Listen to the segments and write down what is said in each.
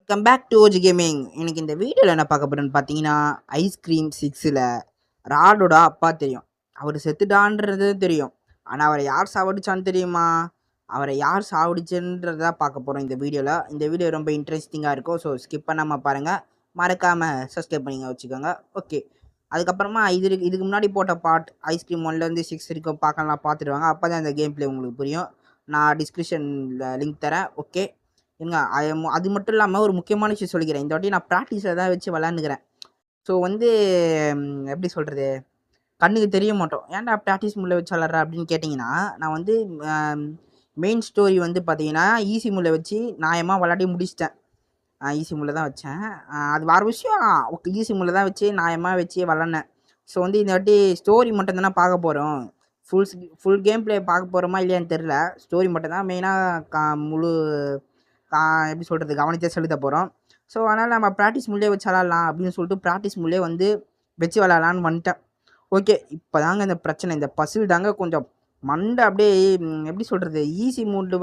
Welcome back to OG gaming. எனக்கு இந்த வீடியோவில் என்ன பார்க்க போறேன்னு பார்த்தீங்கன்னா, ஐஸ்கிரீம் 6ல் ராடோட அப்பா தெரியும். அவர் செத்துட்டான்றது தெரியும். ஆனால் அவரை யார் சாவடிச்சான்னு தெரியுமா? அவரை யார் சாவடிச்சுன்றதா பார்க்க போகிறோம் இந்த வீடியோவில். இந்த வீடியோ ரொம்ப இன்ட்ரெஸ்டிங்காக இருக்கும். ஸோ ஸ்கிப் பண்ணாமல் பாருங்கள். மறக்காமல் சப்ஸ்கிரைப் பண்ணிங்க வச்சுக்கோங்க. ஓகே, அதுக்கப்புறமா இதுக்கு முன்னாடி போட்ட பார்ட் ஐஸ்கிரீம் 1லேருந்து 6 வரைக்கும் பார்த்துடுவாங்க. அப்போ தான் இந்த கேம் பிளே உங்களுக்கு புரியும். நான் டிஸ்கிரிப்ஷனில் லிங்க் தரேன். ஓகே ஏங்க, அது மட்டும் இல்லாமல் ஒரு முக்கியமான விஷயம் சொல்லிக்கிறேன். இந்த வாட்டி நான் ப்ராக்டிஸில் தான் வச்சு விளாண்டுக்கிறேன். ஸோ எப்படி சொல்கிறது, கண்ணுக்கு தெரிய மாட்டோம். ஏன்டா ப்ராக்டிஸ் முள்ள வச்சு விளாட்ற அப்படின்னு கேட்டிங்கன்னா, நான் மெயின் ஸ்டோரி பார்த்தீங்கன்னா ஈஸி முள்ள வச்சு நியாயமாக விளாடி முடிச்சிட்டேன். ஈஸி முள்ள தான் வச்சேன். அது வேறு விஷயம். ஈஸி முள்ள தான் வச்சு நியாயமாக வச்சு விளாட்னேன். ஸோ இந்த வாட்டி ஸ்டோரி மட்டும் தானே பார்க்க போகிறோம். ஃபுல் கேம் பிளே பார்க்க போகிறோமா இல்லையான்னு தெரில. ஸ்டோரி மட்டும் தான் மெயினாக முழு எப்படி சொல்கிறது கவனித்தே செலுத்த போகிறோம். ஸோ அதனால் நம்ம ப்ராக்டிஸ் முள்ளே வச்சு விளாட்லாம் அப்படின்னு சொல்லிட்டு ப்ராக்டிஸ் முள்ளே வச்சு விளாட்லான்னு வந்துட்டேன். ஓகே, இப்போ தாங்க இந்த பிரச்சனை, இந்த பசில் தாங்க கொஞ்சம் மண்டை அப்படியே எப்படி சொல்கிறது, ஈஸி மூடு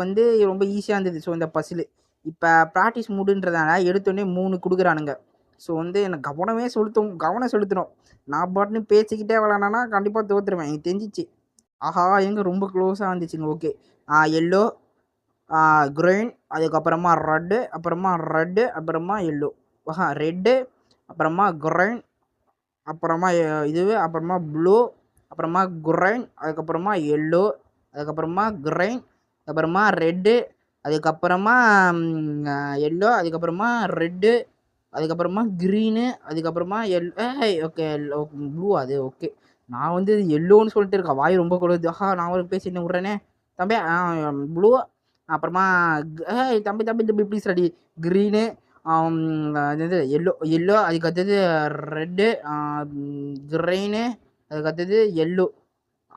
ரொம்ப ஈஸியாக இருந்தது. ஸோ இந்த பசில் இப்போ ப்ராக்டிஸ் மூடுன்றதால எடுத்தோடனே 3 கொடுக்குறானுங்க. ஸோ எனக்கு கவனம் செலுத்தணும். நான் பாட்டுன்னு பேசிக்கிட்டே விளாட்னா கண்டிப்பாக தோற்றுருவேன், எனக்கு தெரிஞ்சிச்சு. ஆஹா, எங்கே ரொம்ப க்ளோஸாக வந்துச்சுங்க. ஓகே, எல்லோ, க்ரீன், அதுக்கப்புறமா ரெட்டு, அப்புறமா எல்லோ, ரெட்டு, அப்புறமா க்ரீன், அப்புறமா அப்புறமா ப்ளூ, அப்புறமா க்ரீன், அதுக்கப்புறமா எல்லோ, அதுக்கப்புறமா க்ரீன், அப்புறமா ரெட்டு, அதுக்கப்புறமா எல்லோ, அதுக்கப்புறமா ரெட்டு, அதுக்கப்புறமா க்ரீனு, அதுக்கப்புறமா ஓகே ப்ளூ. அது ஓகே, நான் எல்லோன்னு சொல்லிட்டு இருக்கேன். வாய் ரொம்ப கொடுது. நான் ஒரு பேசிட்டு விட்றேனே தம்பி. ப்ளூ, அப்புறமா தம்பி ப்ளீஸ் ரெடி. க்ரீனு, அது எல்லோ, அதுக்கு அடுத்தது ரெட்டு, க்ரீனு, அதுக்கு அடுத்தது எல்லோ.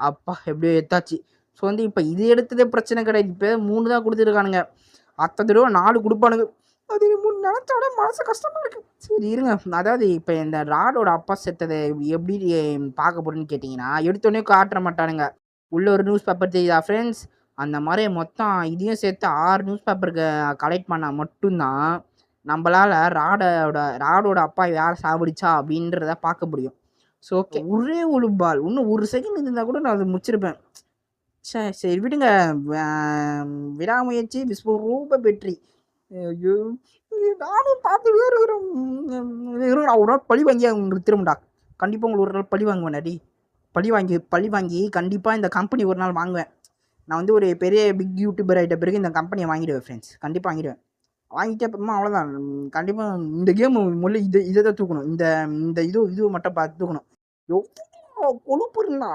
அப்பா எப்படியோ எடுத்தாச்சு. ஸோ இப்போ இது எடுத்ததே பிரச்சனை கிடையாது. இப்போ 3 தான் கொடுத்துருக்கானுங்க. அத்தனை தடவை 4 கொடுப்பானுங்க. அது நினச்சோட மனசு கஷ்டமாக இருக்குது. சரி இருங்க. அதாவது இப்போ இந்த ராடோட அப்பா செத்ததை எப்படி பார்க்க போகிறேன்னு கேட்டிங்கன்னா, எடுத்தோடனே காட்டுற மாட்டானுங்க. உள்ள ஒரு நியூஸ் பேப்பர் தெரியுதா ஃப்ரெண்ட்ஸ்? அந்த மாதிரி மொத்தம் இதையும் சேர்த்து 6 நியூஸ் பேப்பருக்கு கலெக்ட் பண்ணால் மட்டும்தான் நம்மளால் ராடோட அப்பா யார் சாப்பிடிச்சா அப்படின்றத பார்க்க முடியும். ஸோ ஓகே, ஒரே ஒரு பால், இன்னும் ஒரு செகண்ட் இருந்தால் கூட நான் அதை முடிச்சிருப்பேன். சரி விடுங்க. விடாமுயற்சி விஸ்வரூப வெற்றி. ஐயோ, நானும் பார்த்துட்டே இருக்கிறேன். நான் ஒரு நாள் பழி வாங்கி உங்களுக்கு திரும்படா. கண்டிப்பாக உங்களுக்கு ஒரு நாள் பழி வாங்குவேன். பழி வாங்கி கண்டிப்பாக இந்த கம்பெனி ஒரு நாள் வாங்குவேன். நான் ஒரு பெரிய பிக் யூடியூபர் ஆகிட்ட பிறகு இந்த கம்பெனியை வாங்கிடுவேன் ஃப்ரெண்ட்ஸ். கண்டிப்பாக வாங்கிடுவேன். வாங்கிட்டு அப்புறமா அவ்வளோதான். கண்டிப்பாக இந்த கேம் முதல்ல இதை தான் தூக்கணும். இந்த இது மட்டும் பார்த்து தூக்கணும். எவ்வளோ கொழுப்பு இருந்தா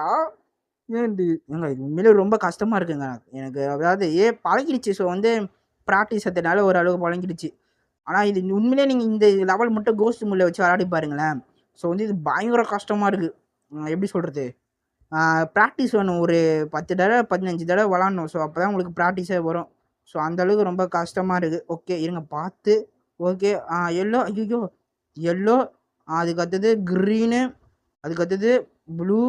ஏன்டி ஏங்க, இது உண்மையிலே ரொம்ப கஷ்டமாக இருக்குங்க எனக்கு. அதாவது பழகிடுச்சு. ஸோ ப்ராக்டிஸ் அதனால ஓரளவுக்கு பழகிடுச்சு. ஆனால் இது உண்மையிலே நீங்கள் இந்த லெவல் மட்டும் கோஸ்ட் முள்ள வச்சு விளையாடி பாருங்களேன். ஸோ இது பயங்கர கஷ்டமாக இருக்குது. எப்படி சொல்கிறது, ப்ராக்டிஸ் வேணும். ஒரு 10 தடவை 15 தடவை விளாட்ணும். ஸோ அப்போ தான் உங்களுக்கு ப்ராக்டிஸே வரும். ஸோ அந்தளவுக்கு ரொம்ப கஷ்டமாக இருக்குது. ஓகே இருங்க பார்த்து. ஓகே, எல்லோ, ஐயோ எல்லோ, அதுக்கடுத்தது க்ரீனு, அதுக்கடுத்தது ப்ளூ,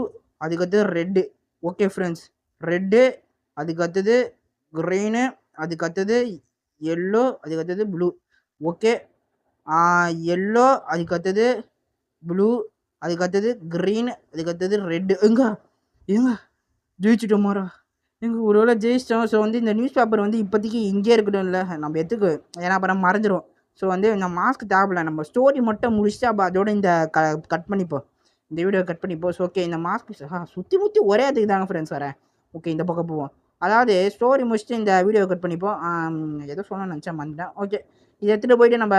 அதுக்கடுத்தது ரெட்டு. ஓகே ஃப்ரெண்ட்ஸ், ரெட்டு, அதுக்கடுத்தது க்ரீனு, அதுக்கடுத்தது எல்லோ, அதுக்கடுத்தது ப்ளூ. ஓகே, எல்லோ, அதுக்கடுத்தது ப்ளூ, அதுக்கடுத்தது க்ரீன், அதுக்கடுத்தது ரெட்டு. ஏங்க ஜெயிச்சிட்டோமாரா? ஒரு வேளை ஜெயிச்சிட்டோம். ஸோ இந்த நியூஸ் பேப்பர் இப்போதைக்கு இங்கே இருக்கட்டும். இல்லை நம்ம எத்துக்கு, ஏன்னா அப்புறம் மறைஞ்சிரும். ஸோ இந்த மாஸ்க் தேவையில்ல. நம்ம ஸ்டோரி மட்டும் முடிச்சுட்டு அப்போ அதோட இந்த கட் பண்ணிப்போம். இந்த வீடியோ கட் பண்ணிப்போம். ஸோ ஓகே, இந்த மாஸ்க் சுற்றி ஒரே அதுக்கு தாங்க ஃப்ரெண்ட்ஸ் வரேன். ஓகே, இந்த பக்கம் போவோம். அதாவது ஸ்டோரி முடிச்சுட்டு இந்த வீடியோ கட் பண்ணிப்போம். ஏதோ சொன்ன நினச்சேன் வந்துட்டேன். ஓகே, இதை எடுத்துகிட்டு போயிட்டு நம்ம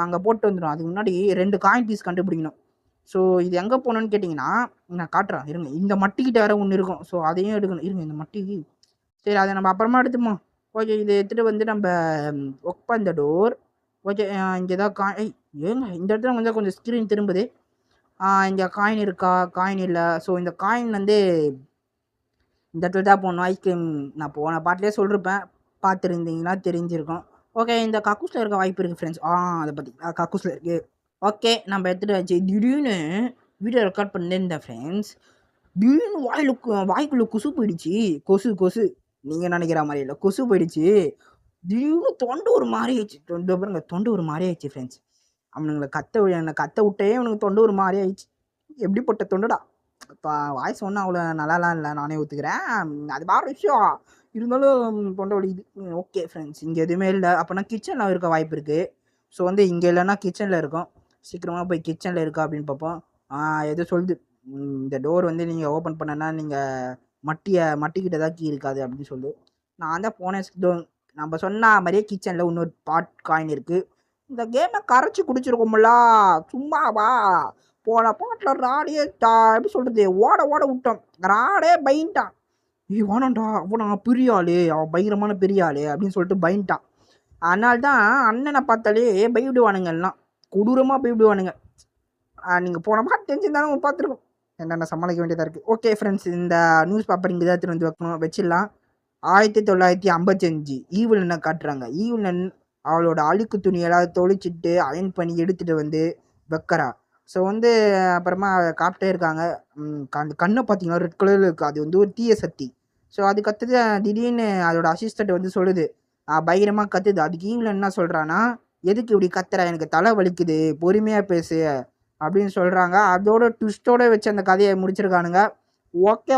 அங்கே போட்டு வந்துடும். அதுக்கு முன்னாடி 2 காயின் பீஸ் கண்டுபிடிக்கணும். ஸோ இது எங்கே போகணுன்னு கேட்டிங்கன்னா, நான் காட்டுறேன் இருங்க. இந்த மட்டிக்கிட்ட வேறு ஒன்று இருக்கும். ஸோ அதையும் எடுக்கணும். இருங்க, இந்த மட்டி. சரி, அதை நம்ம அப்புறமா எடுத்துப்போம். ஓகே, இதை எடுத்துகிட்டு நம்ம ஒப்பன் த டோர். ஓகே, இங்கே தான் ஏங்க இந்த இடத்துல கொஞ்சம் ஸ்க்ரீன் திரும்புது. இங்கே காயின் இருக்கா? காயின் இல்லை. ஸோ இந்த காயின் இந்த இடத்துல தான் போகணும். ஐஸ்கிரீம் நான் போன பாட்டிலே சொல்லியிருப்பேன், பார்த்துருந்தீங்கன்னா தெரிஞ்சிருக்கும். ஓகே, இந்த கக்கூஸில் இருக்க வாய்ப்பு இருக்குது ஃப்ரெண்ட்ஸ். அதை பற்றி கக்கூஸில் இருக்குது. ஓகே, நம்ம எடுத்துகிட்டு வச்சு திடீர்னு வீடியோ ரெக்கார்ட் பண்ணியிருந்தேன் ஃப்ரெண்ட்ஸ். திடீர்னு வாய்க்குள்ளே கொசு போயிடுச்சு. கொசு நீங்கள் நினைக்கிற மாதிரி இல்லை, கொசு போயிடுச்சு. திடீர்னு தொண்டை ஒரு மாரி ஆயிடுச்சு. தொண்டை ஒரு மாரி ஆயிடுச்சு ஃப்ரெண்ட்ஸ். அவனுங்கள என்ன கத்த விட்டே அவனுக்கு தொண்டை ஒரு மாரி ஆயிடுச்சு. எப்படிப்பட்ட தொண்டடா! இப்ப வாய்ஸ் ஒண்ணும் அவ்வளோ நல்லாலாம் இல்ல. நானே ஒத்துக்கிறேன். அது வேற விஷயம். இருந்தாலும் தொண்டை வலிக்குது. Okay friends. இங்க எதுவுமே இல்ல. அப்பன்னா கிச்சன்ல இருக்க வாய்ப்பு இருக்கு. ஸோ வந்து இங்க இல்லன்னா கிச்சன்ல இருக்கும். சீக்கிரமா போய் கிச்சன்ல இருக்கா அப்படின்னு பார்ப்போம். ஏதோ சொல்லுது. இந்த டோர் வந்து நீங்க ஓப்பன் பண்ணனா நீங்க மட்டிக்கிட்ட தான் கீ இருக்காது அப்படின்னு சொல்லுது. நான் தான் போனேன். நம்ம சொன்ன மாதிரியே கிச்சன்ல இன்னொரு பாட் காயின் இருக்கு. இந்த கேமை கரைச்சி குடிச்சிருக்கோம்ல. சும்மாவா? போன பாட்டில் ராடியே எப்படி சொல்றது, ஓட ஓட விட்டோம். ராடே பயன்ட்டான். ஏய் வேணாம்டா, அவனா பெரிய ஆளு, அவன் பயங்கரமான பெரிய ஆளு அப்படின்னு சொல்லிட்டு பயன்ட்டான். அதனால தான் அண்ணனை பார்த்தாலே பயப்படுவானுங்க எல்லாம். கொடூரமாக பயப்படுவானுங்க. நீங்கள் போன பாட்டு தெரிஞ்சிருந்தாலும் பார்த்துருக்கோம். என்னென்ன சமாளிக்க வேண்டியதாக இருக்குது. ஓகே ஃப்ரெண்ட்ஸ், இந்த நியூஸ் பேப்பர் இங்கே தான் எடுத்துகிட்டு வந்து வைக்கணும், வச்சிடலாம். 1955 ஈவில் என்ன காட்டுறாங்க. ஈவில் அவளோட அழுக்கு துணியெல்லாம் தொளிச்சிட்டு அயன் பண்ணி எடுத்துகிட்டு வந்து வைக்கிறா. ஸோ வந்து அப்புறமா காப்பிட்டே இருக்காங்க. அந்த கண்ணை பார்த்தீங்கன்னா ரெட் கலரில் இருக்குது. அது வந்து ஒரு தீய சக்தி. ஸோ அது கற்றுது. திடீர்னு அதோட அசிஸ்டண்ட் வந்து சொல்லுது, பயங்கரமாக கத்துது. அதுக்கு ஈவில் என்ன சொல்கிறான்னா, எதுக்கு இப்படி கத்துற, எனக்கு தலை வலிக்குது, பொறுமையாக பேசு அப்படின்னு சொல்கிறாங்க. அதோட ட்விஸ்ட்டோட வச்சு அந்த கதையை முடிச்சிருக்கானுங்க. ஓகே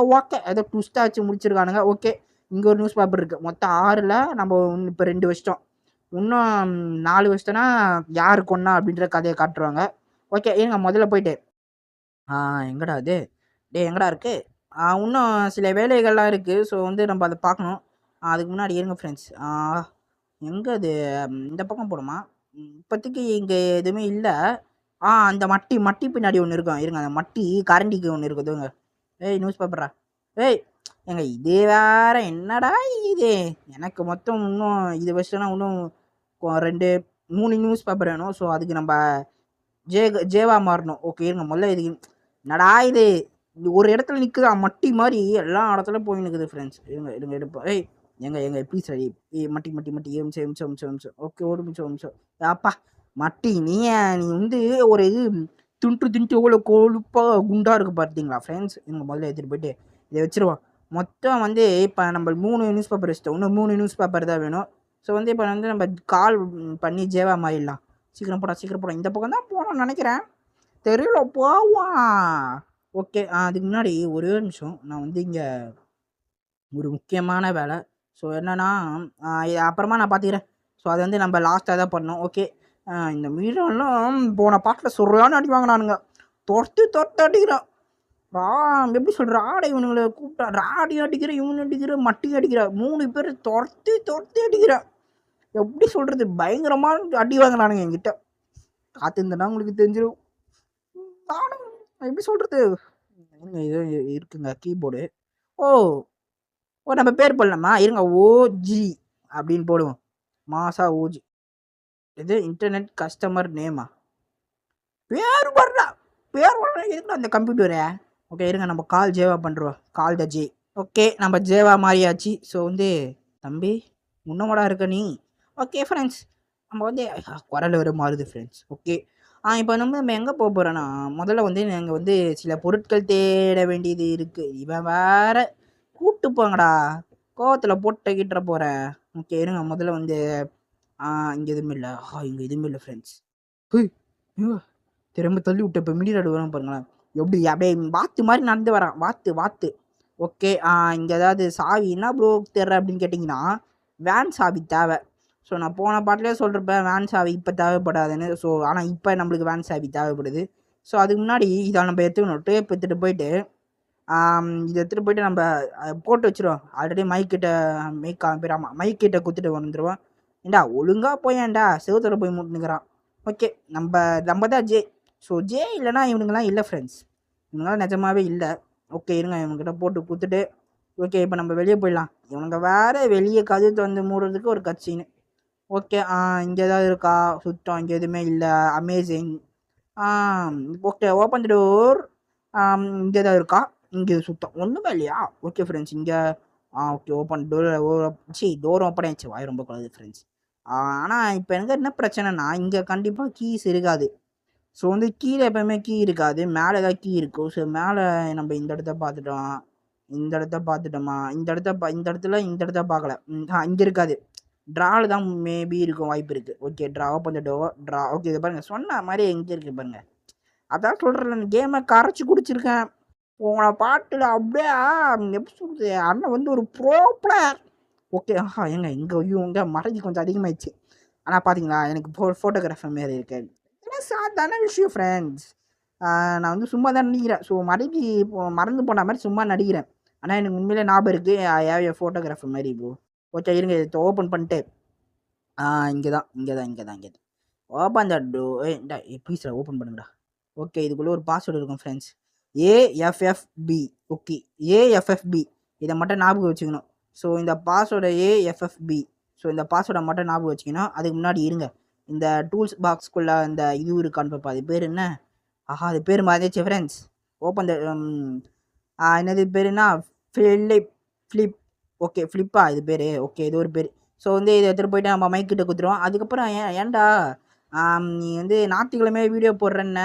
ஏதோ ட்விஸ்ட்டாக வச்சு முடிச்சிருக்கானுங்க. ஓகே, இங்கே ஒரு நியூஸ் பேப்பர் இருக்குது. மொத்தம் 6ல் நம்ம இப்போ 2 வச்சிட்டோம். இன்னும் 4 வச்சிட்டோன்னா யார் கொன்னா அப்படின்ற கதையை காட்டுருவாங்க. ஓகே இருங்க, முதல்ல போயிட்டு எங்கடா அது? எங்கடா இருக்கு? இன்னும் சில வேலைகள்லாம் இருக்குது. ஸோ வந்து நம்ம அதை பார்க்கணும். அதுக்கு முன்னாடி இருங்க ஃப்ரெண்ட்ஸ். எங்கே அது? இந்த பக்கம் போடுமா? இப்போதைக்கு இங்கே எதுவுமே இல்லை. அந்த மட்டி பின்னாடி ஒன்று இருக்கும். இருங்க, அந்த மட்டி கரண்டிக்கு ஒன்று இருக்குதுங்க. ஏய் நியூஸ் பேப்பரா? ஏய் ஏங்க, இது வேற என்னடா இது? எனக்கு மொத்தம் இன்னும் இது வச்சுட்டோன்னா இன்னும் 2 3 நியூஸ் பேப்பர் வேணும். ஸோ அதுக்கு நம்ம ஜேவா மாறணும். ஓகே இருங்க, முதல்ல இது என்னடா இது? ஒரு இடத்துல நிற்குதா மட்டி மாதிரி, எல்லா இடத்துல போய் நிற்குது ஃப்ரெண்ட்ஸ். இருங்க எடுப்போம். எங்க ப்ளீஸ் ரெடி. மட்டி எம்சம். ஓகே ஒரு நிமிஷம். அப்பா மட்டி, நீ வந்து ஒரு இது துண்டு எவ்வளோ கொழுப்பாக குண்டாக இருக்குது பார்த்தீங்களா ஃப்ரெண்ட்ஸ்? இவங்க முதல்ல எடுத்துகிட்டு போயிட்டு இதை வச்சுருவோம். மொத்தம் வந்து இப்போ நம்ம 3 நியூஸ் பேப்பர் வச்சுட்டோம். இன்னும் 3 நியூஸ் பேப்பர் தான் வேணும். ஸோ வந்து இப்போ வந்து நம்ம கால் பண்ணி ஜேவா மாறிடலாம். சீக்கிரம் போடா. இந்த பக்கம் தான் போகணும்னு நினைக்கிறேன். தெரியல, போவான். ஓகே, அதுக்கு முன்னாடி ஒரே நிமிஷம். நான் வந்து இங்கே ஒரு முக்கியமான வேலை. ஸோ என்னன்னா, இதை அப்புறமா நான் பார்த்துக்கிறேன். ஸோ அது வந்து நம்ம லாஸ்ட்டாக தான் பண்ணோம். ஓகே, இந்த மீரெல்லாம் போன பாட்டில் சொல்கிறான்னு அடிவாங்க. நானுங்க தொட்டு அடிக்கிறான். எப்படி சொல்கிற, ராடை இவனுங்களை கூப்பிட்டா ராடி அடிக்கிற, இவனு அடிக்கிற, மட்டி அடிக்கிற, 3 பேர் தொர்த்தி அடிக்கிறான். எப்படி சொல்கிறது, பயங்கரமாக அடி வாங்கினானுங்க என்கிட்ட. காத்திருந்தேன்னா உங்களுக்கு தெரிஞ்சிடும். நானும் எப்படி சொல்கிறது, இது இருக்குங்க கீபோர்டு. ஓ நம்ம பேர் போடலாமா? இருங்க, ஓஜி அப்படின்னு போடுவோம். மாசா ஓஜி. இது இன்டர்நெட் கஸ்டமர் நேமா? பேர் வரல இருக்குடா அந்த கம்ப்யூட்டரு. ஓகே இருங்க, நம்ம கால் ஜேவா பண்ணுறோம். கால் த ஜே. ஓகே, நம்ம ஜேவா மாறியாச்சு. ஸோ வந்து தம்பி முன்னோடா இருக்க நீ. ஓகே ஃப்ரெண்ட்ஸ், நம்ம வந்து குரல் வர மாறுது ஃப்ரெண்ட்ஸ். ஓகே, இப்போ நம்ம எங்கே போக போகிறோன்னா, முதல்ல வந்து நாங்கள் வந்து சில பொருட்கள் தேட வேண்டியது இருக்குது. இவன் வேற கூட்டு போங்கடா, கோவத்தில் போட்டு கிட்ட போகிறேன். ஓகே இருங்க, முதல்ல வந்து இங்கே எதுவுமே இல்லை. இங்கே எதுவுமே இல்லை ஃப்ரெண்ட்ஸ். திரும்ப தள்ளி விட்டு இப்போ மிடிராடு வரும் பாருங்களேன். அப்படியே வாத்து மாதிரி நடந்து வரான். வாத்து. ஓகே, இங்கே ஏதாவது சாவி என்ன ப்ரோ தேர்ற அப்படின்னு கேட்டிங்கன்னா, வேன் சாவி தேவை. ஸோ நான் போன பாட்டிலே சொல்கிறப்ப வேன் சாவி இப்போ தேவைப்படாதுன்னு. ஸோ ஆனால் இப்போ நம்மளுக்கு வேன் சாவி தேவைப்படுது. ஸோ அதுக்கு முன்னாடி இதை நம்ம எடுத்துக்கணும். டேப் எடுத்துகிட்டு போயிட்டு இதை எடுத்துகிட்டு போயிட்டு நம்ம போட்டு வச்சுருவோம். ஆல்ரெடி மைக்கிட்ட குத்துட்டு வந்துடுவோம். ஏண்டா ஒழுங்காக போயேன்டா, செவத்தில் போய் முட்டுனுக்கிறான். ஓகே, நம்ம தான் ஜே. ஸோ ஜே இல்லைனா இவனுங்கெல்லாம் இல்லை ஃப்ரெண்ட்ஸ். இவங்களாம் நிஜமாவே இல்லை. ஓகே இருங்க, இவங்ககிட்ட போட்டு கொடுத்துட்டு ஓகே இப்போ நம்ம வெளியே போயிடலாம். இவனுங்க வேறு வெளியே கதவு வந்து மூடுறதுக்கு ஒரு கட்சின்னு. ஓகே, இங்கே ஏதாவது இருக்கா? சுத்தம் இங்கே எதுவுமே இல்லை. Amazing. Okay, open the door. இங்கே ஏதாவது இருக்கா? இங்கே சுத்தம் ஒன்றுமே இல்லையா? ஓகே ஃப்ரெண்ட்ஸ், இங்கே okay open door. Door open ஆயிடுச்சு. வாய் ரொம்ப கூடாது ஃப்ரெண்ட்ஸ். ஆனால் இப்போ எனக்கு என்ன பிரச்சனைனா, இங்கே கண்டிப்பாக கீஸ் இருக்காது. ஸோ வந்து கீழே எப்போயுமே கீ இருக்காது, மேலே தான் கீ இருக்கும். ஸோ மேலே நம்ம இந்த இடத்த பார்த்துட்டோமா, இந்த இடத்துல இந்த இடத்த பார்க்கல. இங்கே இருக்காது. ட்ராவில் தான் மேபி இருக்கும் வாய்ப்பு இருக்குது. Okay draw open the door draw. Okay இதை பாருங்கள் சொன்ன மாதிரி எங்கே இருக்குது பாருங்கள். அதான் சொல்கிறேன் கேமை கரைச்சி குடிச்சிருக்கேன். உங்களை பாட்டில் அப்படியே எப்படி சொல்கிறது அண்ணன் வந்து ஒரு ப்ரோ பிளேயர். ஓகே ஏங்க இங்கே ஐயோ இங்கே மறைஞ்சி கொஞ்சம் அதிகமாகிடுச்சு. ஆனால் பார்த்தீங்களா எனக்கு ஃபோட்டோகிராஃபர் மாரி இருக்கு. ஏன்னா சாதாரண விஷயம் ஃப்ரெண்ட்ஸ். நான் வந்து சும்மா தான் நடிக்கிறேன். ஸோ மறந்து போன மாதிரி சும்மா நடிக்கிறேன். ஆனால் எனக்கு உண்மையிலே ஞாபகம் இருக்குது ஃபோட்டோகிராஃபர் மாதிரி இப்போ. ஓகே இருங்க இதை ஓப்பன் பண்ணிட்டு இங்கே தான் ஓப்பன் த டோ ப்ளீஸ்டா ஓப்பன் பண்ணுங்கடா. ஓகே இதுக்குள்ளே ஒரு பாஸ்வேர்டு இருக்கும் ஃப்ரெண்ட்ஸ். AFFB. ஓகே AFFB இதை மட்டும் ஞாபகம் வச்சுக்கணும். ஸோ இந்த பாஸ்வேர்டை AFFB. ஸோ இந்த பாஸ்வேர்டை மட்டும் ஞாபகம் வச்சுக்கணும். அதுக்கு முன்னாடி இருங்க இந்த டூல்ஸ் பாக்ஸ்க்குள்ளே இந்த இது இருக்கான்னு பார்ப்பா. அது பேர் என்ன? அது பேர் மாதிரிச்சு ஃப்ரெண்ட்ஸ். ஓப்பன் த என்னது பேருன்னா ஃப்ளிப். ஓகே ஃப்ளிப்பா இது பேர். ஓகே இது ஒரு பேர். ஸோ வந்து இதை எடுத்துகிட்டு போயிட்டு நம்ம மைக்கிட்ட குத்துருவோம். அதுக்கப்புறம் ஏன்டா நீ வந்து ஞாயிற்றுக்கிழமை வீடியோ போடுறேன்ன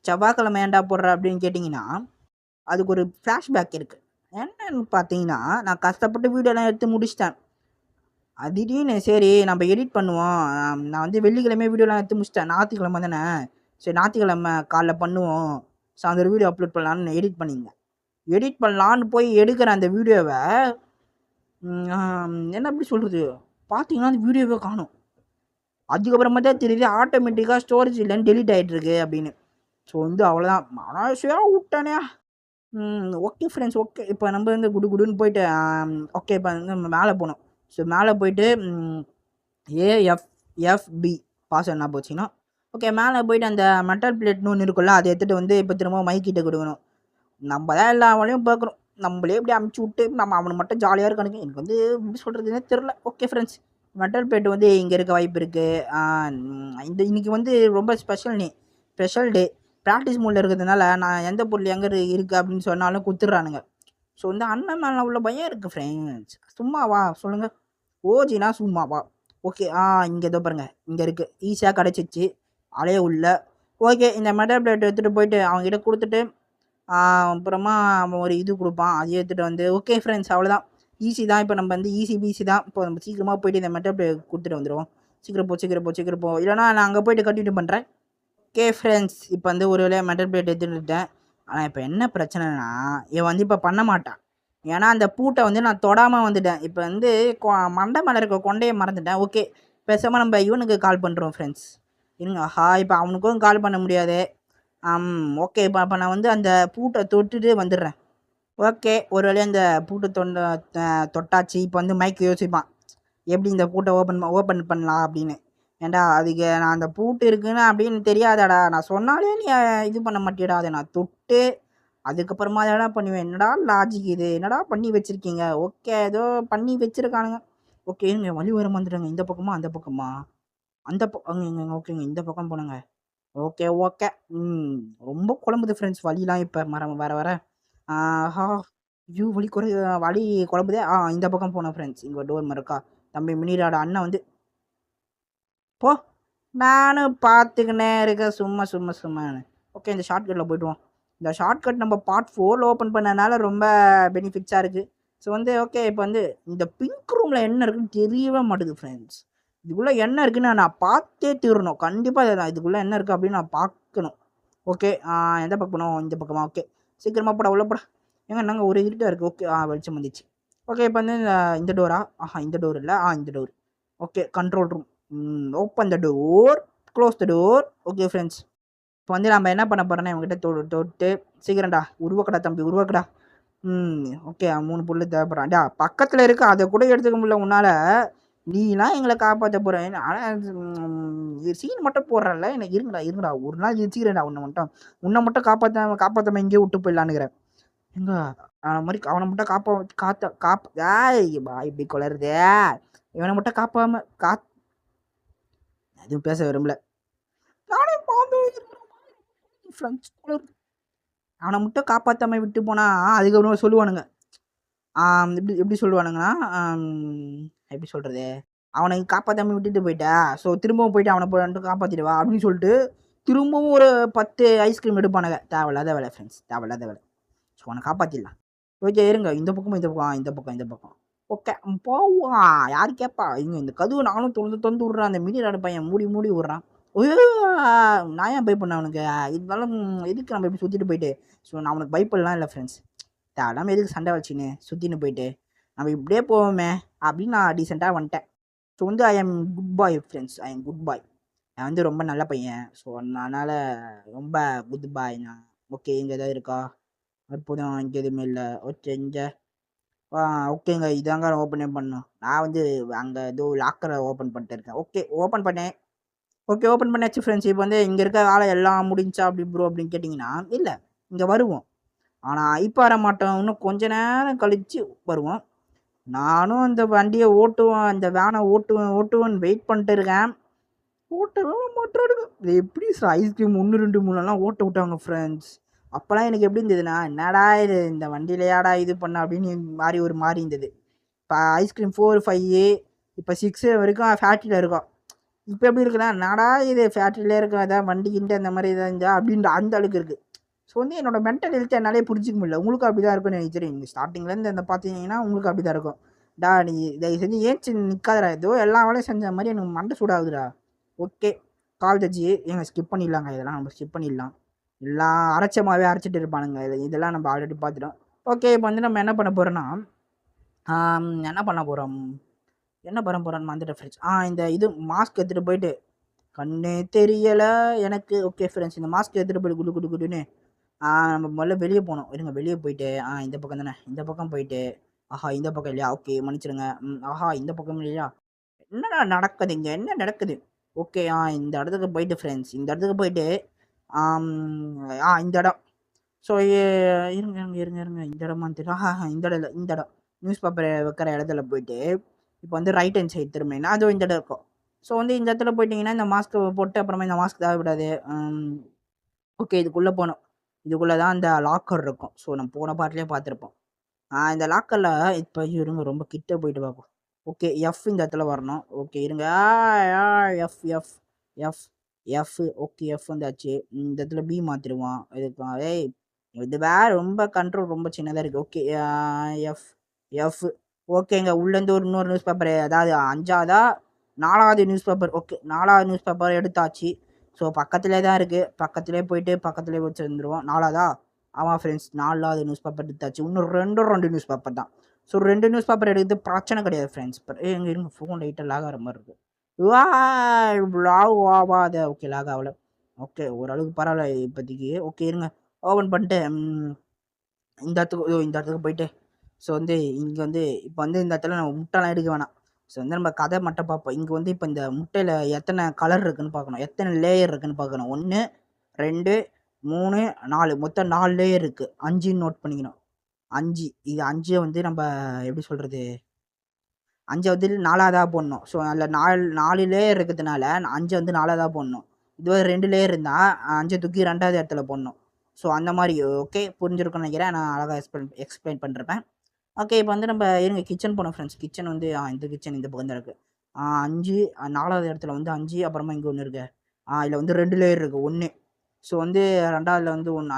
செவ்வாய்க்கிழமை ஏன்டா போடுற அப்படின்னு கேட்டிங்கன்னா அதுக்கு ஒரு ஃப்ளாஷ்பேக் இருக்குது. என்னன்னு பார்த்தீங்கன்னா நான் கஷ்டப்பட்டு வீடியோலாம் எடுத்து முடிச்சிட்டேன். திடீர்னு சரி நம்ம எடிட் பண்ணுவோம். நான் வந்து வெள்ளிக்கிழமை வீடியோலாம் எடுத்து முடிச்சிட்டேன். ஞாயிற்றுக்கிழமை தானே சரி ஞாயிற்றுக்கிழமை காலைல பண்ணுவோம். ஸோ அந்த வீடியோ அப்லோட் பண்ணலான்னு எடிட் பண்ணியிருந்தேன். எடிட் பண்ணலான்னு போய் எடுக்கிற அந்த வீடியோவை என்ன எப்படி சொல்கிறது பார்த்தீங்கன்னா அந்த வீடியோவே காணும். அதுக்கப்புறமா தான் தெரியுது ஆட்டோமேட்டிக்காக ஸ்டோரேஜ் இல்லைன்னு டெலிட் ஆகிட்டுருக்கு அப்படின்னு. ஸோ வந்து அவ்வளோதான் மனசையாக விட்டானே. ஓகே ஃப்ரெண்ட்ஸ் ஓகே இப்போ நம்ம வந்து குடுன்னு போயிட்டு ஓகே இப்போ வந்து நம்ம மேலே போனோம். ஸோ மேலே போயிட்டு AFFB பாஸ்வேர்ட் என்ன போச்சுன்னா ஓகே மேலே போயிட்டு அந்த மெட்டல் பிளேட்னு ஒன்று இருக்குல்ல அதை எடுத்துகிட்டு வந்து இப்போ திரும்ப மைக்கிட்ட கொடுக்கணும். நம்ம தான் எல்லா வேலையும் பார்க்குறோம். நம்மளே இப்படி அமுச்சு விட்டு நம்ம அவனை மட்டும் ஜாலியாக இருக்கானுங்க. எனக்கு வந்து எப்படி சொல்கிறதுனே தெரில. ஓகே ஃப்ரெண்ட்ஸ் மெட்டல் பிளேட் வந்து இங்கே இருக்க வாய்ப்பு இருக்குது. இன்றைக்கி வந்து ரொம்ப ஸ்பெஷல் டே. ப்ராக்டிஸ் மூடில் இருக்கிறதுனால நான் எந்த பொருள் எங்கே இருக்குது அப்படின்னு சொன்னாலும் கொடுத்துட்றானுங்க. ஸோ வந்து அண்ணன் மேலே உள்ள பயம் இருக்குது ஃப்ரெண்ட்ஸ். சும்மாவா சொல்லுங்கள் ஓஜினா சும்மாவா. ஓகே இங்கே ஏதோ பாருங்கள் இங்கே இருக்குது ஈஸியாக கிடச்சிச்சு அலைய உள்ள. ஓகே இந்த மெட்டல் பிளேட் எடுத்துகிட்டு போயிட்டு அவங்ககிட்ட கொடுத்துட்டு அப்புறமா அவன் ஒரு இது கொடுப்பான் அதை எடுத்துகிட்டு வந்து ஓகே ஃப்ரெண்ட்ஸ் அவ்வளோதான் ஈஸி தான். இப்போ நம்ம வந்து பிசி தான். இப்போ நம்ம சீக்கிரமாக போயிட்டு இந்த மெட்டல் பிளேட் கொடுத்துட்டு வந்துடுவோம். சீக்கிரம் போ இல்லைனா நான் அங்கே போயிட்டு கண்டினியூ பண்ணுறேன். ஓகே ஃப்ரெண்ட்ஸ் இப்போ வந்து ஒரு வேலையாக மெட்டல் பிளேட் எடுத்துகிட்டேன். ஆனால் இப்போ என்ன பிரச்சனைனா இவன் வந்து இப்போ பண்ண மாட்டான். ஏன்னா அந்த பூட்டை வந்து நான் தொடாமல் வந்துட்டேன். இப்போ வந்து மண்டை மேலே இருக்க கொண்டையை மறந்துட்டேன். ஓகே பேசாமல் நம்ம இவனுக்கு கால் பண்ணுறோம் ஃப்ரெண்ட்ஸ். இருங்க இப்போ அவனுக்கும் கால் பண்ண முடியாது. ஓகே இப்போ நான் வந்து அந்த பூட்டை தொட்டுட்டு வந்துடுறேன். ஓகே ஒரு வேலையாக அந்த பூட்டை தொட்டாச்சு. இப்போ வந்து மைக் யோசிப்பான் எப்படி இந்த பூட்டை ஓப்பன் பண்ணலாம் அப்படின்னு. ஏன்டா அதுக்கு நான் அந்த பூட்டு இருக்குன்னு அப்படின்னு தெரியாதாடா. நான் சொன்னாலே நீ இது பண்ண மாட்டேடா. அதை நான் தொட்டு அதுக்கப்புறமா தானடா பண்ணுவேன். என்னடா லாஜிக் இது என்னடா பண்ணி வச்சுருக்கீங்க. ஓகே ஏதோ பண்ணி வச்சுருக்கானுங்க. ஓகே இங்கே வழி வர வந்துடுங்க. இந்த பக்கமா அந்த பக்கமா அந்த ஓகேங்க இந்த பக்கம் போனங்க. ஓகே ரொம்ப குழம்புது ஃப்ரெண்ட்ஸ் வழிலாம் இப்போ வர வழி குழம்புதே. இந்த பக்கம் போனேன் ஃப்ரெண்ட்ஸ். இங்கே டோர் இருக்கா தம்பி மினிராட அண்ணன் வந்து போ நானும் பார்த்துக்கினே இருக்கேன் சும்மான்னு. ஓகே இந்த ஷார்ட்கட்டில் போய்ட்டுவோம். இந்த ஷார்ட்கட் நம்ம பார்ட் 4 ஓப்பன் பண்ணனால ரொம்ப பெனிஃபிட்ஸாக இருக்குது. ஸோ வந்து ஓகே இப்போ வந்து இந்த பிங்க் ரூமில் என்ன இருக்குன்னு தெரியவே மாட்டேங்குது ஃப்ரெண்ட்ஸ். இதுக்குள்ளே என்ன இருக்குன்னு நான் பார்த்தே தீரணும். கண்டிப்பாக இதுக்குள்ளே என்ன இருக்குது அப்படின்னு நான் பார்க்கணும். ஓகே எந்த பக்கம் போனோம் இந்த பக்கமா. ஓகே சீக்கிரமாக போட உள்ள போட ஏங்க நாங்கள் ஒரு இருட்டாக இருக்குது. ஓகே வெளிச்சம் வந்துச்சு. ஓகே இப்போ வந்து இந்த டோரா இந்த டோர் இல்லை இந்த door. Okay control room. Open the door close the door. Okay friends இப்போ வந்து நம்ம என்ன பண்ண போகிறோன்னா இவங்ககிட்ட தொட்டு சீக்கிரம்டா உருவாக்கடா தம்பி உருவாக்கடா. ஓகே 3 புல்லு தேவைப்படுறான்டா பக்கத்தில் இருக்கு அதை கூட எடுத்துக்க முடியல உன்னால். நீலாம் எங்களை காப்பாற்ற போகிறேன். ஆனால் சீன் மட்டும் போடுறல எனக்கு இருங்கடா ஒரு நாள் வச்சுக்கிறேன்டா உன்னை மட்டும் காப்பாற்றாம இங்கேயே விட்டு போயிடலான்னுக்கிறேன். எங்க அவனை மட்டும் இப்படி கொளருதே. இவனை மட்டும் காப்பாம எதுவும் பேச விரும்பல. அவனை மட்டும் காப்பாற்றாம விட்டு போனா அதுக்கப்புறம் சொல்லுவானுங்க எப்படி சொல்லுவானுங்கன்னா எப்படி சொல்கிறது அவனை காப்பாற்றாம விட்டுட்டு போயிட்டா ஸோ திரும்பவும் போயிட்டு அவனை போய் காப்பாற்றிடுவா அப்படின்னு சொல்லிட்டு திரும்பவும் ஒரு 10 ஐஸ்கிரீம் எடுப்பானுங்க. தேவையில்லாத வேலை ஃப்ரெண்ட்ஸ் தேவையில்லாத வேலை. ஸோ அவனை காப்பாற்றிடலாம். ஓகே இருங்க இந்த பக்கம் இந்த பக்கம் ஓகே. போவா யார் கேட்பா? இந்த கதவு நானும் தொறந்து தொறந்து விட்றேன். அந்த மினி பையன் மூடி மூடி விட்றான். ஐயோ! நான் ஏன் பயப்படணும் அவனுக்கு? இருந்தாலும் எதுக்கு நம்ம இப்படி சுத்திட்டு போயிட்டு? ஸோ நான் அவனுக்கு பயப்படலாம் இல்ல ஃப்ரெண்ட்ஸ். தேவையில்லாம எதுக்கு சண்டை வச்சுக்கின்னு சுத்தின்னு போயிட்டு, நம்ம இப்படியே போவோமே அப்படின்னு நான் டீசென்ட்டா வந்துட்டேன். ஸோ வந்து I am good boy friends. I am good boy. நான் வந்து ரொம்ப நல்ல பையன். ஸோ அதனால ரொம்ப குட் பாய் நான். ஓகே இங்க ஏதாவது இருக்கா? அற்புதம் இங்க எதுவுமே இல்ல. ஓகே இங்க ஓகேங்க. இதாங்க ஓப்பனே பண்ணணும். நான் வந்து அங்க ஏதோ லாக்கர ஓப்பன் பண்ணிட்டு இருக்கேன். ஓகே ஓப்பன் பண்ணேன். ஓகே ஓப்பன் பண்ணியாச்சு ஃப்ரெண்ட்ஸ். இப்போ வந்து இங்க இருக்க வேலை எல்லாம் முடிஞ்சுச்சா அப்படி ப்ரோ அப்படின்னு கேட்டிங்கன்னா, இல்ல. இங்க வருவோம். ஆனா இப்ப வரமாட்டோம். இன்னும் கொஞ்ச நேரம் கழிச்சு வருவோம். நானும் அந்த வண்டிய ஓட்டுவேன், அந்த வேன ஓட்டுவேன்னு வெயிட் பண்ணிட்டு இருக்கேன். ஓட்டவே மாட்றானுங்க. இது எப்படி ஐஸ்கிரீம் 1, 2, 3லாம் ஓட்ட விட்டாங்க ஃப்ரெண்ட்ஸ். அப்பலாம் எனக்கு எப்படி இருந்ததுன்னா, என்னடா இது இந்த வண்டியிலயாடா இது பண்ண அப்படின்னு ஒரு மாரி இருந்தது. இப்போ ஐஸ்கிரீம் 4, 5 இப்போ 6 வரைக்கும் ஃபேக்ட்ரியில இருக்கும். இப்போ எப்படி இருக்குன்னா, என்னடா இது ஃபேக்ட்ரியிலே இருக்கும் ஏதாவது வண்டி கிண்டி அந்த மாதிரி எதாவது இருந்தா அப்படின்ற அந்த அளவுக்கு இருக்கு. ஸோ வந்து என்னோட மென்டல் ஹெல்த் என்னாலே புரிஞ்சிக்க முடியல. உங்களுக்கும் அப்படி தான் இருக்கும்னு எனக்கு தெரியும். நீங்கள் ஸ்டார்டிங்லேருந்து அந்த பார்த்தீங்கன்னா உங்களுக்கு அப்படி தான் இருக்கும். டா நீ தயவு செஞ்சு ஏன்ச்சு நிற்காதடா, ஏதோ எல்லா வேலையும் செஞ்ச மாதிரி எனக்கு மண்டை சூடாகுதுடா. ஓகே கால் ஜட்ஜி ஏங்க ஸ்கிப் பண்ணிடலாங்க. இதெல்லாம் நம்ம ஸ்கிப் பண்ணிடலாம். எல்லாம் அரைச்சமாகவே அரைச்சிட்டு இருப்பானுங்க. இதெல்லாம் நம்ம ஆல்ரெடி பார்த்துட்டோம். ஓகே இப்போ வந்து நம்ம என்ன பண்ண போகிறோன்னா, என்ன பண்ண போகிறோம் என்ன பண்ண போகிறோன்னு வந்துட்டு ஃப்ரெண்ட்ஸ். இந்த இது மாஸ்க் எடுத்துகிட்டு போயிட்டு கண்ணே தெரியலை எனக்கு. ஓகே ஃப்ரெண்ட்ஸ் இந்த மாஸ்க் எடுத்துகிட்டு போயிட்டு குடு குடு குடுன்னு நம்ம முதல்ல வெளியே போகணும். இருங்க வெளியே போயிட்டு இந்த பக்கம் தானே, இந்த பக்கம் போயிட்டு ஆஹா இந்த பக்கம் இல்லையா? ஓகே மன்னிச்சிடுங்க. ஆஹா இந்த பக்கம் இல்லையா? என்னடா நடக்குது இங்கே? என்ன நடக்குது? ஓகே இந்த இடத்துக்கு போயிட்டு ஃப்ரெண்ட்ஸ் இந்த இடத்துக்கு போயிட்டு ஆம், இந்த இடம். ஸோ இருங்க இருங்க இருங்க இருங்க இந்த இடமான்னு தெரியல. இந்த இடம் இல்லை, இந்த இடம் நியூஸ் பேப்பர் வைக்கிற இடத்துல போயிட்டு இப்போ வந்து ரைட் ஹேண்ட் சைடு திரும்பினா அதுவும் இந்த இடம் இருக்கும். ஸோ வந்து இந்த இடத்துல போயிட்டீங்கன்னா இந்த மாஸ்க் போட்டு அப்புறமா இந்த மாஸ்க் தேவைப்படாது. ஓகே இதுக்குள்ளே போகணும். இதுக்குள்ளே தான் அந்த லாக்கர் இருக்கும். ஸோ நம்ம போன பாட்டிலே பார்த்துருப்போம். இந்த லாக்கரில் இப்போ இருங்க ரொம்ப கிட்ட போயிட்டு பார்ப்போம். ஓகே எஃப் இந்த இடத்துல வரணும். ஓகே இருங்க F F F F okay F வந்தாச்சு. இந்த இடத்துல பி மாற்றிடுவான். இதுக்கு ஏய் இது வேற ரொம்ப கண்ட்ரோல் ரொம்ப சின்னதாக இருக்குது. ஓகே எஃப் எஃப் ஓகேங்க. உள்ளேருந்து ஒரு இன்னொரு நியூஸ் பேப்பர் அதாவது 5ஆவதா 4வது நியூஸ் பேப்பர். ஓகே 4வது நியூஸ் பேப்பர் எடுத்தாச்சு. ஸோ பக்கத்துலேயே தான் இருக்குது. பக்கத்துலேயே போயிட்டு பக்கத்துலேயே வச்சு வந்துடுவோம். 4ஆவதா? ஆமாம் ஃப்ரெண்ட்ஸ் 4வது நியூஸ் பேப்பர் எடுத்தாச்சு. இன்னும் 2 நியூஸ் பேப்பர் தான். ஸோ 2 நியூஸ் பேப்பர் எடுக்கிறது பிரச்சனை கிடையாது ஃப்ரெண்ட்ஸ். எங்க இருங்க ஃபோன் லைட்டாக லாக் ஆகிற மாதிரி இருக்குது. லாக் ஆகாத. ஓகே லாக் ஆகல. ஓகே ஓரளவுக்கு பரவாயில்ல இப்போதைக்கு. ஓகே இருங்க ஓப்பன் பண்ணிட்டு இந்த இடத்துக்கு போயிட்டு ஸோ வந்து இங்கே வந்து இப்போ வந்து இந்த இடத்துல நம்ம முட்டைலாம் எடுக்க வேணாம். ஸோ வந்து நம்ம கதை மட்டும் பார்ப்போம். இங்கே வந்து இப்போ இந்த முட்டையில் எத்தனை கலர் இருக்குதுன்னு பார்க்கணும், எத்தனை லேயர் இருக்குதுன்னு பார்க்கணும். 1, 2, 3, 4 மொத்தம் 4 லேயர் இருக்குது. 5ன்னு நோட் பண்ணிக்கணும். 5 இது 5 வந்து நம்ம எப்படி சொல்கிறது, 5 வந்து 4ஆவதாக போடணும். ஸோ அதில் 4 லேயர் இருக்கிறதுனால 5 வந்து 4ஆவதாக போடணும். இதுவே 2 லேயர் இருந்தால் 5 தூக்கி 2வது இடத்துல போடணும். ஸோ அந்த மாதிரி ஓகே புரிஞ்சிருக்குன்னு நினைக்கிறேன். நான் அழகாக எக்ஸ்பிளைன் பண்ணிருப்பேன். ஓகே இப்போ வந்து நம்ம இருங்க கிச்சன் போனோம் ஃப்ரெண்ட்ஸ். கிச்சன் வந்து இந்த கிச்சன் இந்த பக்கம் தான் இருக்குது. 5 4வது இடத்துல வந்து 5 அப்புறமா இங்கே ஒன்று இருக்குது. இதில் வந்து 2 லேயர் இருக்குது. 1 ஸோ வந்து 2வதுல வந்து 1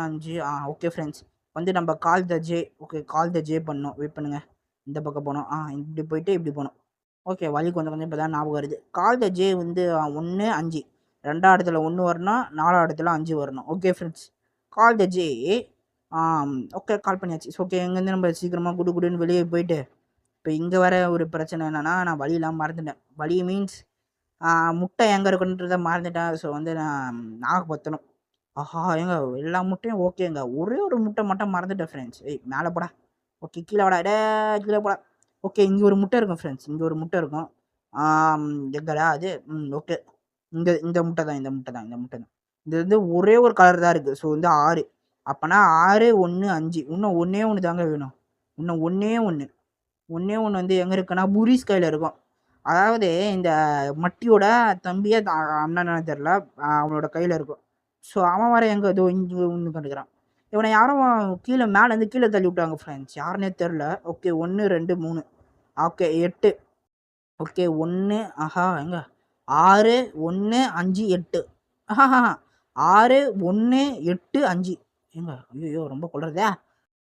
5 ஓகே ஃப்ரெண்ட்ஸ் வந்து நம்ம கால் த ஜே. ஓகே கால் த ஜே பண்ணோம். வெயிட் பண்ணுங்கள். இந்த பக்கம் போனோம். இப்படி போயிட்டு இப்படி போனோம். ஓகே வழி கொஞ்சம் கொஞ்சம் இப்போ தான் ஞாபகம் வருது. கால் த ஜே வந்து 1 5 2வது இடத்துல 1 வரணும், 4வது இடத்துல 5 வரணும். ஓகே ஃப்ரெண்ட்ஸ் கால் த ஜே. ஓகே கால் பண்ணியாச்சு. ஸோ ஓகே இங்கேருந்து நம்ம சீக்கிரமாக குடு குடுன்னு வெளியே போயிட்டு இப்போ இங்கே வர ஒரு பிரச்சனை என்னென்னா நான் வழியெல்லாம் மறந்துட்டேன். வழி மீன்ஸ் முட்டை எங்கே இருக்குன்றதை மறந்துட்டேன். ஸோ வந்து நான் ஞாபகப்படுத்தணும். ஏங்க எல்லா முட்டையும் ஓகேங்க. ஒரே ஒரு முட்டை மட்டும் மறந்துட்டேன் ஃப்ரெண்ட்ஸ். மேலே போடா. ஓகே கீழே வாடா. கீழே போடா. ஓகே இங்கே ஒரு முட்டை இருக்கும் ஃப்ரெண்ட்ஸ். இங்கே ஒரு முட்டை இருக்கும். எங்கடா அது? ஓகே இந்த முட்டை தான். இது வந்து ஒரே ஒரு கலர் தான் இருக்குது. ஸோ வந்து 6 அப்போனா 6 1 5 இன்னும் ஒன்றே ஒன்று தாங்க வேணும். இன்னும் ஒன்றே ஒன்று வந்து எங்கே இருக்குன்னா புரிஸ் கையில் இருக்கும். அதாவது இந்த மட்டியோட தம்பியே அண்ணனா தெரில, அவனோட கையில் இருக்கும். ஸோ அவன் வர எங்கே ஏதோ இங்கே ஒன்று கண்டுக்கிறான். இவனை யாரும் கீழே மேலேருந்து கீழே தள்ளி விட்டாங்க ஃப்ரெண்ட்ஸ். யாருன்னே தெரில. ஓகே 1 2 3 ஓகே 8 ஓகே 1 எங்க 6 1 5 8 6 1 8 5 ஏங்க ஐயோ ரொம்ப கொள்றதே.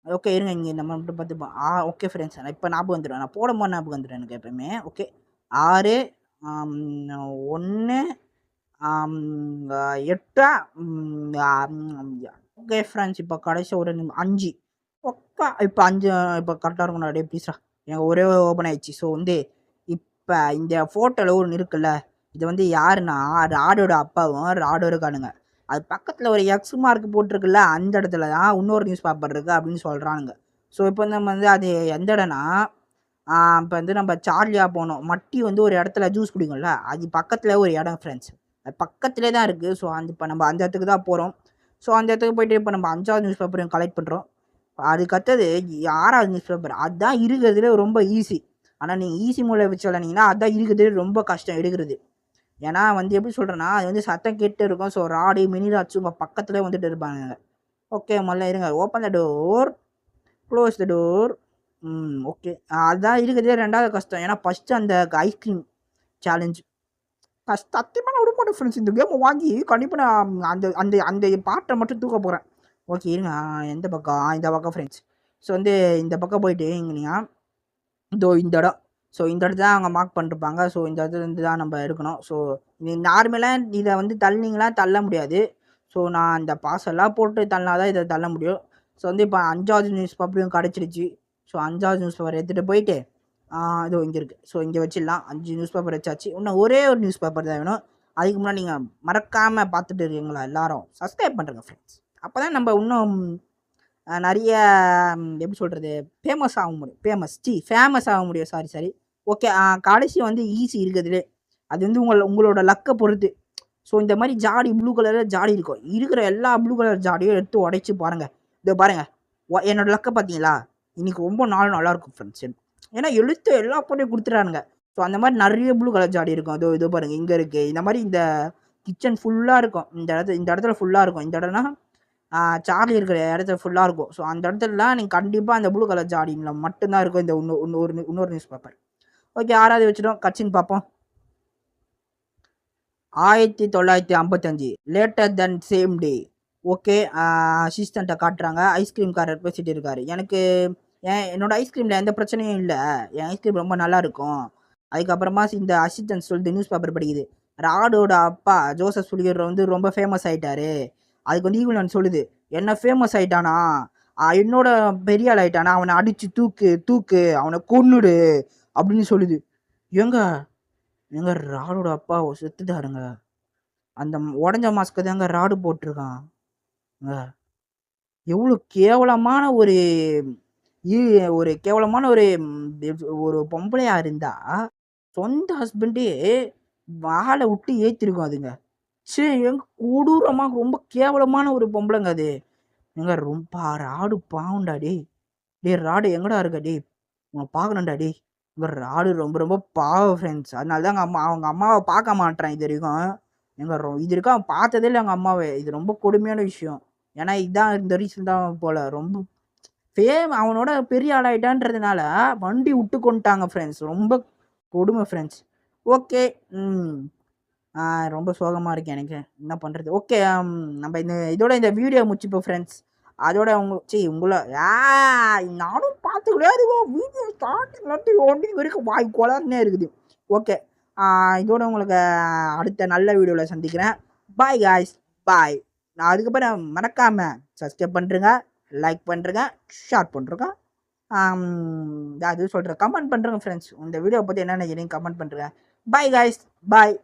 ஓகே இருங்க இங்கே நம்ம மட்டும் பார்த்துப்போம். Okay friends. இப்போ ஞாபகம் வந்துடும். நான் போடும்போது ஞாபகம் வந்துடும் எனக்கு எப்பயுமே. Okay 6 1 8 okay friends. இப்போ கடைசி ஒரு 5 ஒக்கா இப்போ 5 இப்போ கரெக்டாக இருக்கும். அப்படியே ப்ளீஸ்ரா எனக்கு ஒரே ஓப்பன் ஆயிடுச்சு. ஸோ வந்து இப்போ இந்த ஃபோட்டோவில் ஒன்று இருக்குல்ல, இது வந்து யாருன்னா ராடோட அப்பாவும் ராடோ இருக்கானுங்க. அது பக்கத்தில் ஒரு எக்ஸ் மார்க் போட்டிருக்குல்ல, அந்த இடத்துல தான் இன்னொரு நியூஸ் பேப்பர் இருக்குது அப்படின்னு சொல்கிறானுங்க. ஸோ இப்போ நம்ம வந்து அது எந்த இடம்னா, இப்போ வந்து நம்ம சார்லியா போனோம். மட்டி வந்து ஒரு இடத்துல ஜூஸ் குடிக்கும்ல, அது பக்கத்தில் ஒரு இடம் ஃப்ரெண்ட்ஸ். அது பக்கத்துலேயே தான் இருக்குது. ஸோ அந்த இப்போ நம்ம அந்த இடத்துக்கு தான் போகிறோம். ஸோ அந்த இடத்துக்கு போயிட்டு இப்போ நம்ம 5வது நியூஸ் பேப்பரையும் கலெக்ட் பண்ணுறோம். அதுக்கு அடுத்தது 6வது நியூஸ் பேப்பர். அதுதான் இருக்கிறதுல ரொம்ப ஈஸி. ஆனால் நீங்கள் ஈஸி மூலை வச்சு விளாண்டிங்கன்னா அதுதான் இருக்கிறதுல ரொம்ப கஷ்டம் எடுக்கிறது. ஏன்னா வந்து எப்படி சொல்கிறேன்னா, அது வந்து சத்தம் கேட்டு இருக்கும். ஸோ ராடு மினி ராட்ஸ் உங்கள் பக்கத்துலேயே வந்துட்டு இருப்பாங்க. ஓகே முதல்ல இருங்க. Open the door, close the door. Okay அதுதான் இருக்கிறதே 2வது கஷ்டம். ஏன்னா ஃபஸ்ட்டு அந்த ஐஸ்கிரீம் சேலஞ்ச் சத்தியமாக நான் விட மாட்டேன் ஃப்ரெண்ட்ஸ். இந்த கேமை வாங்கி கண்டிப்பாக நான் அந்த அந்த அந்த பாட்டை மட்டும் தூக்க போகிறேன். ஓகே இருங்க. எந்த பக்கம்? இந்த பக்கம் ஃப்ரெண்ட்ஸ். ஸோ வந்து இந்த பக்கம் போயிட்டு இங்கே நீங்கள் இதோ இந்த இடம். ஸோ இந்த இடத்துல தான் அவங்க மார்க் பண்ணிருப்பாங்க. ஸோ இந்த இடத்துலேருந்து தான் நம்ம எடுக்கணும். ஸோ இது நார்மலாக இதை வந்து தள்ளினீங்களா தள்ள முடியாது. ஸோ நான் அந்த பாஸெல்லாம் போட்டு தள்ளினா தான் இதை தள்ள முடியும். ஸோ வந்து இப்போ 5வது நியூஸ் பேப்பரையும் கிடச்சிருச்சு. ஸோ 5வது நியூஸ் பேப்பர் எடுத்துகிட்டு போயிட்டு இதோ இங்கே இருக்குது. ஸோ இங்கே வச்சிடலாம். 5 நியூஸ் பேப்பர் வச்சாச்சு. இன்னும் ஒரே ஒரு நியூஸ் பேப்பர் தான் வேணும். அதுக்கு முன்னாடி நீங்கள் மறக்காமல் பார்த்துட்டு இருக்கீங்களா எல்லாரும் சப்ஸ்கிரைப் பண்ணுறேங்க ஃப்ரெண்ட்ஸ். அப்போ தான் நம்ம இன்னும் நிறைய எப்படி சொல்கிறது ஃபேமஸ் ஆக முடியும். ஃபேமஸ் ஆக முடியும். Sorry okay. கடைசி வந்து ஈஸி இருக்கிறதுலே. அது வந்து உங்களோட லக்கை பொறுத்து. ஸோ இந்த மாதிரி ஜாடி ப்ளூ கலரில் ஜாடி இருக்கும். இருக்கிற எல்லா ப்ளூ கலர் ஜாடியும் எடுத்து உடைச்சி பாருங்கள். இதோ பாருங்கள். என்னோடய லக்கை பார்த்தீங்களா? இன்றைக்கி ரொம்ப நல்லாயிருக்கும் ஃப்ரெண்ட்ஸ். ஏன்னா எழுத்து எல்லா போட்டையும் கொடுத்துட்றானுங்க. ஸோ அந்த மாதிரி நிறைய ப்ளூ கலர் ஜாடி இருக்கும். இதோ பாருங்கள் இங்கே இருக்குது. இந்த மாதிரி இந்த கிச்சன் ஃபுல்லாக இருக்கும். இந்த இடத்துல ஃபுல்லாக இருக்கும். இந்த இடம்னா சார்லி இருக்கிற இடத்துல ஃபுல்லாக இருக்கும். ஸோ அந்த இடத்துலலாம் நீங்கள் கண்டிப்பாக அந்த ப்ளூ கலர் ஜாடியில் மட்டும்தான் இருக்கும் இந்த இன்னொரு நியூஸ் பேப்பர். ஓகே 6வது வச்சுட்டோம். கட்சின்னு பார்ப்போம். 1955 later then same day. Okay அசிஸ்டண்ட்டை காட்டுறாங்க. ஐஸ்கிரீம்காரர் பேசிகிட்டு இருக்காரு. என்னோட ஐஸ்கிரீமில் எந்த பிரச்சனையும் இல்லை. என் ஐஸ்கிரீம் ரொம்ப நல்லா இருக்கும். அதுக்கப்புறமா இந்த அசிஸ்டன்ட் சொல்லிட்டு நியூஸ் பேப்பர் படிக்குது. ராடோட அப்பா ஜோசப் சுலிகர் வந்து ரொம்ப ஃபேமஸ் ஆகிட்டாரு. அதுக்கு வந்து ஈகுவலன் சொல்லுது, என்ன ஃபேமஸ் ஆகிட்டானா, என்னோட பெரிய ஆள் ஆகிட்டானா, அவனை அடித்து தூக்கு அவனை கொன்னுடு அப்படின்னு சொல்லுது. எங்க ராடோட அப்பா செத்துட்டாருங்க. அந்த உடஞ்ச மாஸ்க்கு தாங்க ராடு போட்டிருக்கான். எவ்வளோ கேவலமான ஒரு பொம்பளையா இருந்தா சொந்த ஹஸ்பண்டே வாழை விட்டு ஏற்றிருக்கும் அதுங்க. சரி எங்க கொடூரமாக ரொம்ப கேவலமான ஒரு பொம்பளைங்க அது. எங்க ரொம்ப ராடு பாவண்டா டே ராடு எங்கடா இருக்க டே உன்னை பார்க்கணும்டா டே. எங்க ராடு ரொம்ப ரொம்ப பாவம் ஃப்ரெண்ட்ஸ். அதனால தான் அவங்க அம்மாவை பார்க்க மாட்டேறேன் இது வரைக்கும். இது வரைக்கும் அவன் பார்த்ததே இல்லை எங்கள் அம்மாவை. இது ரொம்ப கொடுமையான விஷயம். ஏன்னா இதுதான் இந்த ரீசன் தான் போல் ரொம்ப அவனோட பெரிய ஆளாயிட்டான்றதுனால வண்டி விட்டு கொண்டுட்டாங்க ஃப்ரெண்ட்ஸ். ரொம்ப கொடுமை ஃப்ரெண்ட்ஸ். ஓகே ரொம்ப சோகமாக இருக்கு எனக்கு. என்ன பண்ணுறது? ஓகே நம்ம இதோட இந்த வீடியோ முடிச்சுப்போம் ஃப்ரெண்ட்ஸ். அதோட உங்களை நானும் பார்த்துக்கலையா வீடியோ ஸ்டார்டிங் ஒன்றிங் வரைக்கும் வாய் குளர்னே இருக்குது. ஓகே இதோட உங்களுக்கு அடுத்த நல்ல வீடியோவில் சந்திக்கிறேன். Bye guys bye. நான் அதுக்கப்புறம் மறக்காமல் சப்ஸ்கிரைப் பண்ணுறேங்க, லைக் பண்ணுறேங்க, ஷேர் பண்ணுறேங்க. அது சொல்கிறேன் கமெண்ட் பண்ணுறேங்க ஃப்ரெண்ட்ஸ். இந்த வீடியோ பற்றி என்ன நினைக்கிறீங்க கமெண்ட் பண்ணுறேன். Bye guys bye.